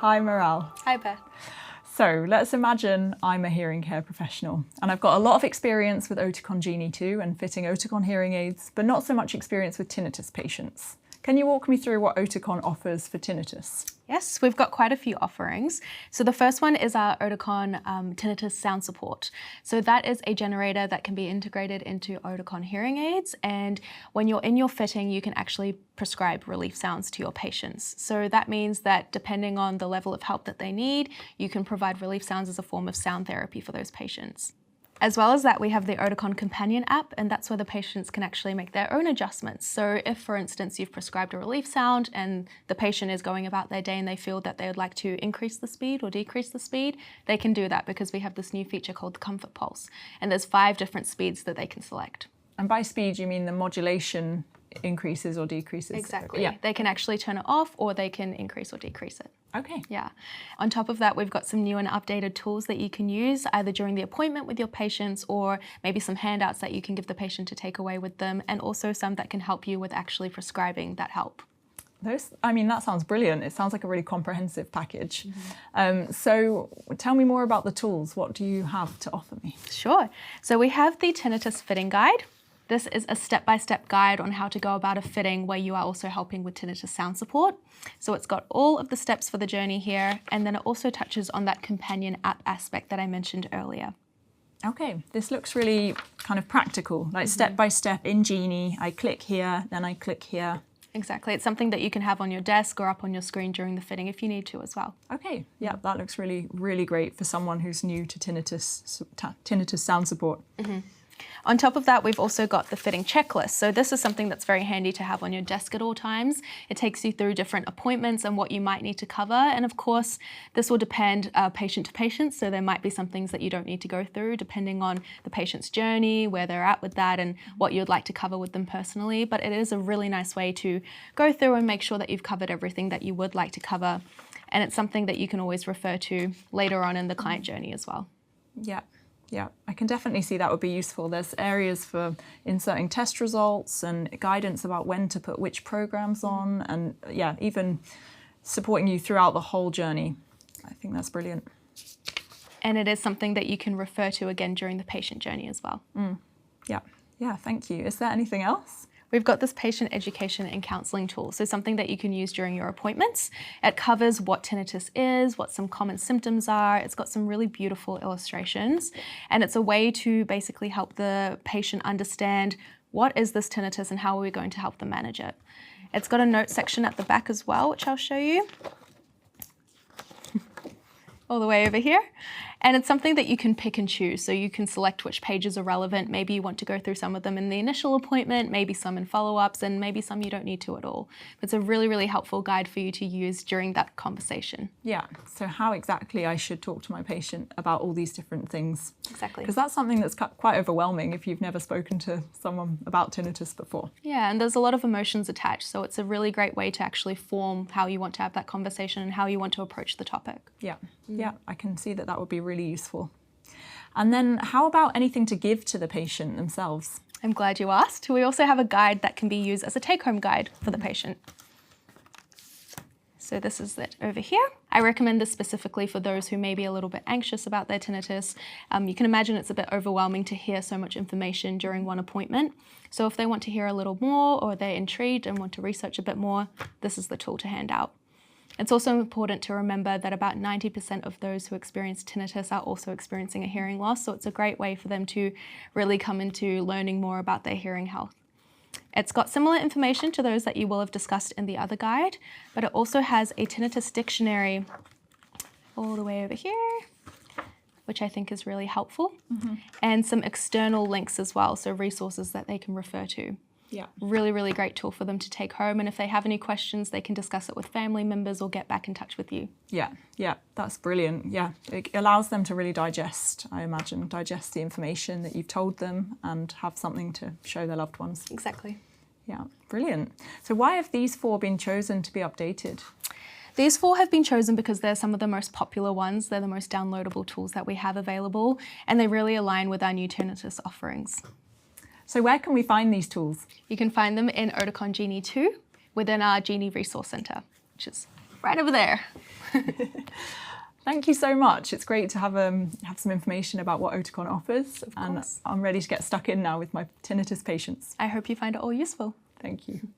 Hi, Morale. Hi, Beth. So let's imagine I'm a hearing care professional and I've got a lot of experience with Oticon Genie 2 and fitting Oticon hearing aids, but not so much experience with tinnitus patients. Can you walk me through what Oticon offers for tinnitus? Yes, we've got quite a few offerings. So the first one is our Oticon Tinnitus SoundSupport. So that is a generator that can be integrated into Oticon hearing aids, and when you're in your fitting, you can actually prescribe relief sounds to your patients. So that means that depending on the level of help that they need, you can provide relief sounds as a form of sound therapy for those patients. As well as that, we have the Oticon Companion app, and that's where the patients can actually make their own adjustments. So if, for instance, you've prescribed a relief sound and the patient is going about their day and they feel that they would like to increase the speed or decrease the speed, they can do that because we have this new feature called the Comfort Pulse. And there's 5 different speeds that they can select. And by speed, you mean the modulation increases or decreases? Exactly. Yeah. They can actually turn it off or they can increase or decrease it. Okay. Yeah. On top of that, we've got some new and updated tools that you can use either during the appointment with your patients or maybe some handouts that you can give the patient to take away with them, and also some that can help you with actually prescribing that help. That sounds brilliant. It sounds like a really comprehensive package. So tell me more about the tools. What do you have to offer me? Sure. So we have the Tinnitus Fitting Guide. This is a step-by-step guide on how to go about a fitting where you are also helping with tinnitus sound support. So it's got all of the steps for the journey here, and then it also touches on that companion app aspect that I mentioned earlier. Okay, this looks really kind of practical, like step-by-step in Genie. I click here, then I click here. Exactly. It's something that you can have on your desk or up on your screen during the fitting if you need to as well. Okay, yeah, that looks really, really great for someone who's new to tinnitus sound support. On top of that, we've also got the fitting checklist. So this is something that's very handy to have on your desk at all times. It takes you through different appointments and what you might need to cover. And of course, this will depend patient to patient. So there might be some things that you don't need to go through depending on the patient's journey, where they're at with that and what you'd like to cover with them personally. But it is a really nice way to go through and make sure that you've covered everything that you would like to cover. And it's something that you can always refer to later on in the client journey as well. Yeah, I can definitely see that would be useful. There's areas for inserting test results and guidance about when to put which programs on, and yeah, even supporting you throughout the whole journey. I think that's brilliant. And it is something that you can refer to again during the patient journey as well. Yeah, thank you. Is there anything else? We've got this patient education and counselling tool, so something that you can use during your appointments. It covers what tinnitus is, what some common symptoms are. It's got some really beautiful illustrations, and it's a way to basically help the patient understand what is this tinnitus and how are we going to help them manage it. It's got a note section at the back as well, which I'll show you. All the way over here. And it's something that you can pick and choose. So you can select which pages are relevant. Maybe you want to go through some of them in the initial appointment, maybe some in follow-ups, and maybe some you don't need to at all. It's a really, really helpful guide for you to use during that conversation. Yeah, so how exactly I should talk to my patient about all these different things. Exactly. Because that's something that's quite overwhelming if you've never spoken to someone about tinnitus before. Yeah, and there's a lot of emotions attached. So it's a really great way to actually form how you want to have that conversation and how you want to approach the topic. Yeah, I can see that that would be really useful. And then how about anything to give to the patient themselves? I'm glad you asked. We also have a guide that can be used as a take-home guide for the patient. So this is it over here. I recommend this specifically for those who may be a little bit anxious about their tinnitus. You can imagine it's a bit overwhelming to hear so much information during one appointment. So if they want to hear a little more or they're intrigued and want to research a bit more, this is the tool to hand out. It's also important to remember that about 90% of those who experience tinnitus are also experiencing a hearing loss, so it's a great way for them to really come into learning more about their hearing health. It's got similar information to those that you will have discussed in the other guide, but it also has a tinnitus dictionary all the way over here, which I think is really helpful, and some external links as well, so resources that they can refer to. Yeah. Really, really great tool for them to take home. And if they have any questions, they can discuss it with family members or get back in touch with you. Yeah, that's brilliant. Yeah, it allows them to really digest, I imagine, digest the information that you've told them and have something to show their loved ones. Exactly. Yeah, brilliant. So why have these 4 been chosen to be updated? These 4 have been chosen because they're some of the most popular ones. They're the most downloadable tools that we have available, and they really align with our new tinnitus offerings. So where can we find these tools? You can find them in Oticon Genie 2 within our Genie Resource Centre, which is right over there. Thank you so much. It's great to have some information about what Oticon offers, and I'm ready to get stuck in now with my tinnitus patients. I hope you find it all useful. Thank you.